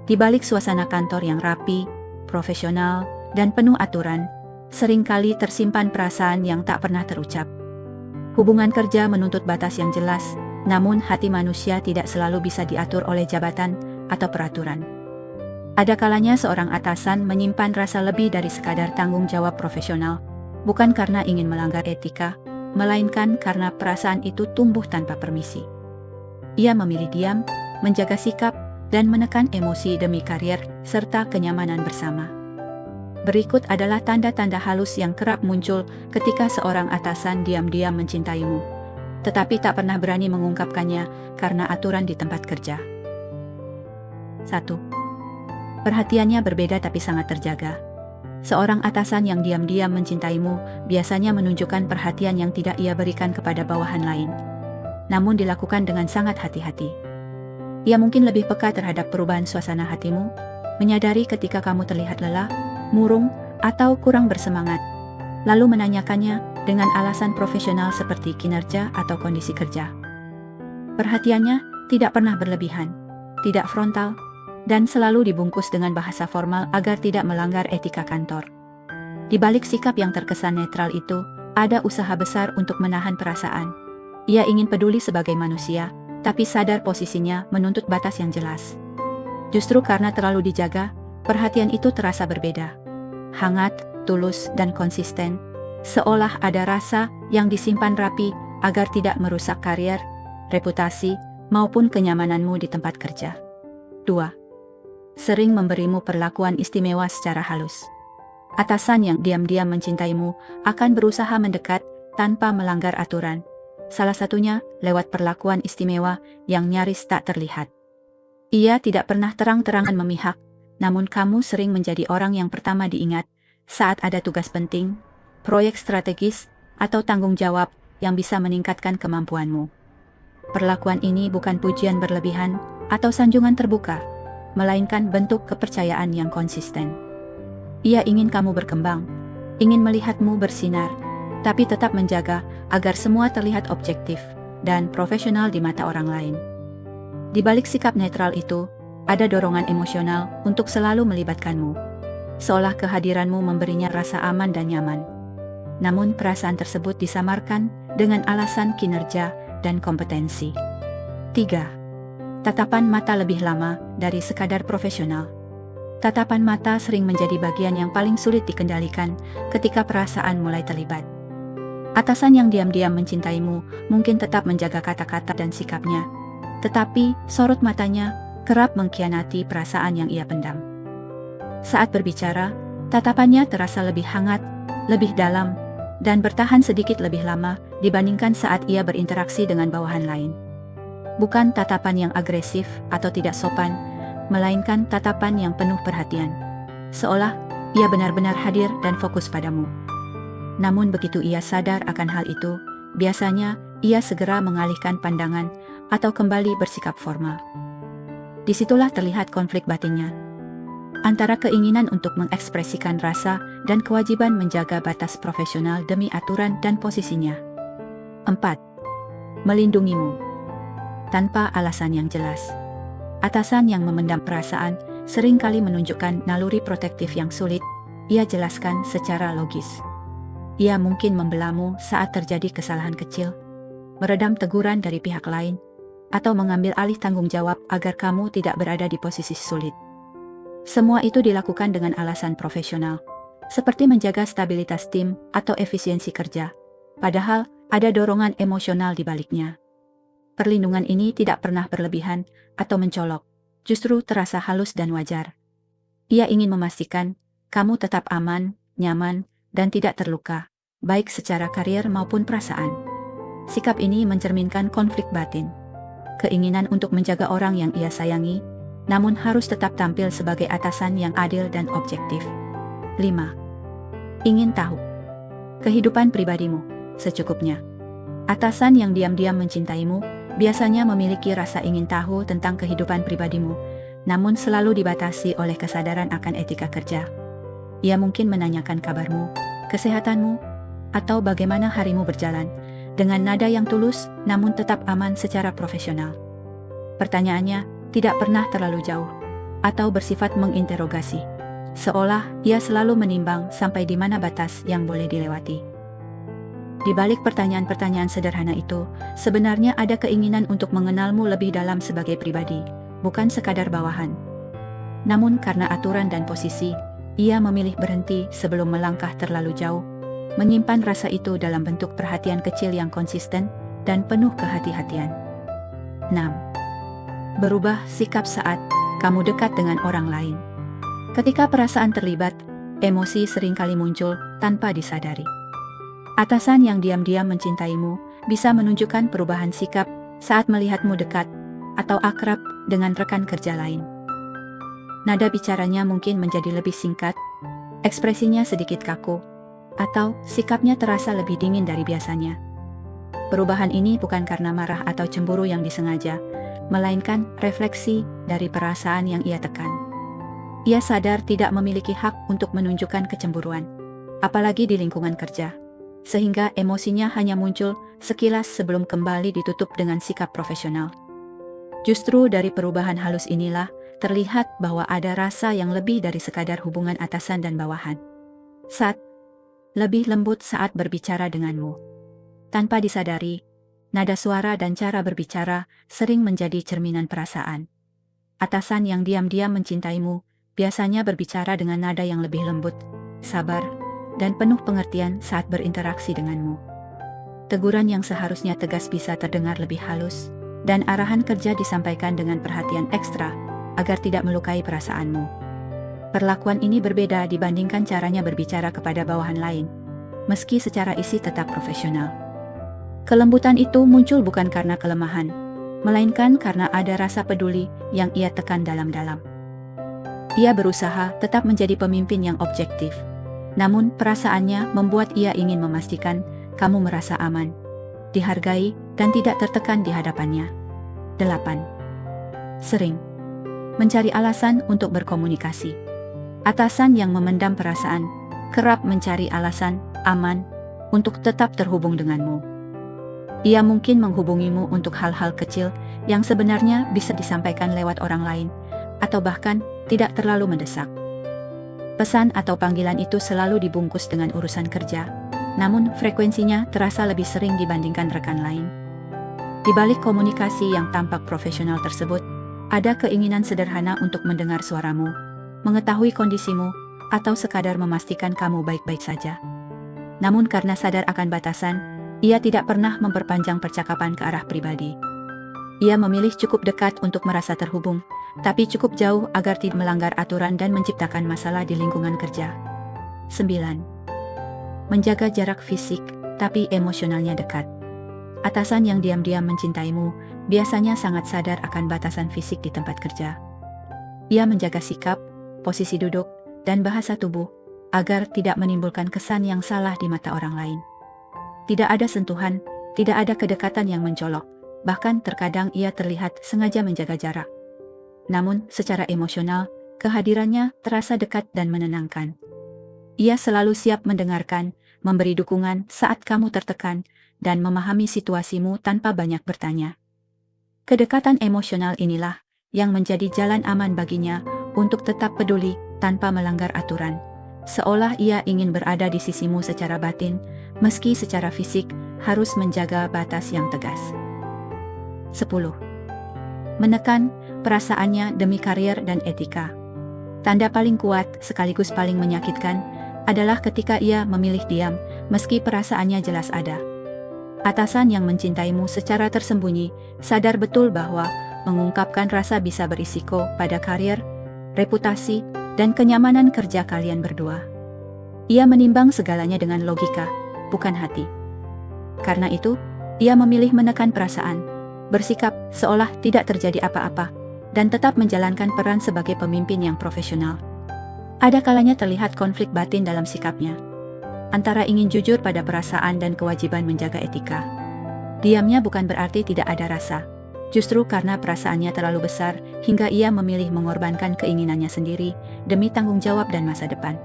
Di balik suasana kantor yang rapi, profesional, dan penuh aturan, seringkali tersimpan perasaan yang tak pernah terucap. Hubungan kerja menuntut batas yang jelas, namun hati manusia tidak selalu bisa diatur oleh jabatan atau peraturan. Ada kalanya seorang atasan menyimpan rasa lebih dari sekadar tanggung jawab profesional, bukan karena ingin melanggar etika, melainkan karena perasaan itu tumbuh tanpa permisi. Ia memilih diam, menjaga sikap, dan menekan emosi demi karier serta kenyamanan bersama. Berikut adalah tanda-tanda halus yang kerap muncul ketika seorang atasan diam-diam mencintaimu, tetapi tak pernah berani mengungkapkannya karena aturan di tempat kerja. 1. Perhatiannya berbeda tapi sangat terjaga. Seorang atasan yang diam-diam mencintaimu biasanya menunjukkan perhatian yang tidak ia berikan kepada bawahan lain, namun dilakukan dengan sangat hati-hati. Ia mungkin lebih peka terhadap perubahan suasana hatimu, menyadari ketika kamu terlihat lelah, murung, atau kurang bersemangat, lalu menanyakannya dengan alasan profesional seperti kinerja atau kondisi kerja. Perhatiannya tidak pernah berlebihan, tidak frontal, dan selalu dibungkus dengan bahasa formal agar tidak melanggar etika kantor. Di balik sikap yang terkesan netral itu, ada usaha besar untuk menahan perasaan. Ia ingin peduli sebagai manusia, tapi sadar posisinya menuntut batas yang jelas. Justru karena terlalu dijaga, perhatian itu terasa berbeda. Hangat, tulus, dan konsisten, seolah ada rasa yang disimpan rapi agar tidak merusak karier, reputasi, maupun kenyamananmu di tempat kerja. 2. Sering memberimu perlakuan istimewa secara halus. Atasan yang diam-diam mencintaimu akan berusaha mendekat tanpa melanggar aturan, salah satunya lewat perlakuan istimewa yang nyaris tak terlihat. Ia tidak pernah terang-terangan memihak, namun kamu sering menjadi orang yang pertama diingat saat ada tugas penting, proyek strategis, atau tanggung jawab yang bisa meningkatkan kemampuanmu. Perlakuan ini bukan pujian berlebihan atau sanjungan terbuka, melainkan bentuk kepercayaan yang konsisten. Ia ingin kamu berkembang, ingin melihatmu bersinar, tapi tetap menjaga agar semua terlihat objektif dan profesional di mata orang lain. Di balik sikap netral itu, ada dorongan emosional untuk selalu melibatkanmu, seolah kehadiranmu memberinya rasa aman dan nyaman. Namun perasaan tersebut disamarkan dengan alasan kinerja dan kompetensi. 3. Tatapan mata lebih lama dari sekadar profesional. Tatapan mata sering menjadi bagian yang paling sulit dikendalikan ketika perasaan mulai terlibat. Atasan yang diam-diam mencintaimu mungkin tetap menjaga kata-kata dan sikapnya, tetapi sorot matanya kerap mengkhianati perasaan yang ia pendam. Saat berbicara, tatapannya terasa lebih hangat, lebih dalam, dan bertahan sedikit lebih lama dibandingkan saat ia berinteraksi dengan bawahan lain. Bukan tatapan yang agresif atau tidak sopan, melainkan tatapan yang penuh perhatian, seolah ia benar-benar hadir dan fokus padamu. Namun begitu ia sadar akan hal itu, biasanya ia segera mengalihkan pandangan atau kembali bersikap formal. Disitulah terlihat konflik batinnya, antara keinginan untuk mengekspresikan rasa dan kewajiban menjaga batas profesional demi aturan dan posisinya. 4. Melindungimu tanpa alasan yang jelas. Atasan yang memendam perasaan seringkali menunjukkan naluri protektif yang sulit ia jelaskan secara logis. Ia mungkin membelamu saat terjadi kesalahan kecil, meredam teguran dari pihak lain, atau mengambil alih tanggung jawab agar kamu tidak berada di posisi sulit. Semua itu dilakukan dengan alasan profesional, seperti menjaga stabilitas tim atau efisiensi kerja, padahal ada dorongan emosional di baliknya. Perlindungan ini tidak pernah berlebihan atau mencolok, justru terasa halus dan wajar. Ia ingin memastikan kamu tetap aman, nyaman, dan tidak terluka, baik secara karier maupun perasaan. Sikap ini mencerminkan konflik batin, keinginan untuk menjaga orang yang ia sayangi, namun harus tetap tampil sebagai atasan yang adil dan objektif. 5. Ingin tahu kehidupan pribadimu secukupnya. Atasan yang diam-diam mencintaimu biasanya memiliki rasa ingin tahu tentang kehidupan pribadimu, namun selalu dibatasi oleh kesadaran akan etika kerja. Ia mungkin menanyakan kabarmu, kesehatanmu, atau bagaimana harimu berjalan, dengan nada yang tulus namun tetap aman secara profesional. Pertanyaannya tidak pernah terlalu jauh. atau bersifat menginterogasi. Seolah ia selalu menimbang sampai di mana batas yang boleh dilewati. Di balik pertanyaan-pertanyaan sederhana itu, sebenarnya ada keinginan untuk mengenalmu lebih dalam sebagai pribadi, bukan sekadar bawahan. Namun karena aturan dan posisi, ia memilih berhenti sebelum melangkah terlalu jauh, menyimpan rasa itu dalam bentuk perhatian kecil yang konsisten dan penuh kehati-hatian. 6. Berubah sikap saat kamu dekat dengan orang lain. Ketika perasaan terlibat, emosi seringkali muncul tanpa disadari. Atasan yang diam-diam mencintaimu bisa menunjukkan perubahan sikap saat melihatmu dekat atau akrab dengan rekan kerja lain. Nada bicaranya mungkin menjadi lebih singkat, ekspresinya sedikit kaku, atau sikapnya terasa lebih dingin dari biasanya. Perubahan ini bukan karena marah atau cemburu yang disengaja, melainkan refleksi dari perasaan yang ia tekan. Ia sadar tidak memiliki hak untuk menunjukkan kecemburuan, apalagi di lingkungan kerja, sehingga emosinya hanya muncul sekilas sebelum kembali ditutup dengan sikap profesional. Justru dari perubahan halus inilah, terlihat bahwa ada rasa yang lebih dari sekadar hubungan atasan dan bawahan. Lebih lembut saat berbicara denganmu. Tanpa disadari, nada suara dan cara berbicara sering menjadi cerminan perasaan. Atasan yang diam-diam mencintaimu biasanya berbicara dengan nada yang lebih lembut, sabar, dan penuh pengertian saat berinteraksi denganmu. Teguran yang seharusnya tegas bisa terdengar lebih halus, dan arahan kerja disampaikan dengan perhatian ekstra agar tidak melukai perasaanmu. Perlakuan ini berbeda dibandingkan caranya berbicara kepada bawahan lain, meski secara isi tetap profesional. Kelembutan itu muncul bukan karena kelemahan, melainkan karena ada rasa peduli yang ia tekan dalam-dalam. Ia berusaha tetap menjadi pemimpin yang objektif, namun perasaannya membuat ia ingin memastikan kamu merasa aman, dihargai, dan tidak tertekan di hadapannya. 8. Sering mencari alasan untuk berkomunikasi. Atasan yang memendam perasaan kerap mencari alasan aman untuk tetap terhubung denganmu. Ia mungkin menghubungimu untuk hal-hal kecil yang sebenarnya bisa disampaikan lewat orang lain, atau bahkan tidak terlalu mendesak. Pesan atau panggilan itu selalu dibungkus dengan urusan kerja, namun frekuensinya terasa lebih sering dibandingkan rekan lain. Di balik komunikasi yang tampak profesional tersebut, ada keinginan sederhana untuk mendengar suaramu, mengetahui kondisimu, atau sekadar memastikan kamu baik-baik saja. Namun karena sadar akan batasan, ia tidak pernah memperpanjang percakapan ke arah pribadi. Ia memilih cukup dekat untuk merasa terhubung, tapi cukup jauh agar tidak melanggar aturan dan menciptakan masalah di lingkungan kerja. 9. Menjaga jarak fisik, tapi emosionalnya dekat. Atasan yang diam-diam mencintaimu biasanya sangat sadar akan batasan fisik di tempat kerja. Ia menjaga sikap, posisi duduk, dan bahasa tubuh agar tidak menimbulkan kesan yang salah di mata orang lain. Tidak ada sentuhan, tidak ada kedekatan yang mencolok, bahkan terkadang ia terlihat sengaja menjaga jarak. Namun, secara emosional, kehadirannya terasa dekat dan menenangkan. Ia selalu siap mendengarkan, memberi dukungan saat kamu tertekan, dan memahami situasimu tanpa banyak bertanya. Kedekatan emosional inilah yang menjadi jalan aman baginya untuk tetap peduli tanpa melanggar aturan, seolah ia ingin berada di sisimu secara batin, meski secara fisik harus menjaga batas yang tegas. 10. Menekan perasaannya demi karier dan etika. Tanda paling kuat sekaligus paling menyakitkan adalah ketika ia memilih diam meski perasaannya jelas ada. Atasan yang mencintaimu secara tersembunyi sadar betul bahwa mengungkapkan rasa bisa berisiko pada karier, reputasi, dan kenyamanan kerja kalian berdua. Ia menimbang segalanya dengan logika, bukan hati. Karena itu, ia memilih menekan perasaan, bersikap seolah tidak terjadi apa-apa, dan tetap menjalankan peran sebagai pemimpin yang profesional. Ada kalanya terlihat konflik batin dalam sikapnya, antara ingin jujur pada perasaan dan kewajiban menjaga etika. Diamnya bukan berarti tidak ada rasa, justru karena perasaannya terlalu besar hingga ia memilih mengorbankan keinginannya sendiri demi tanggung jawab dan masa depan.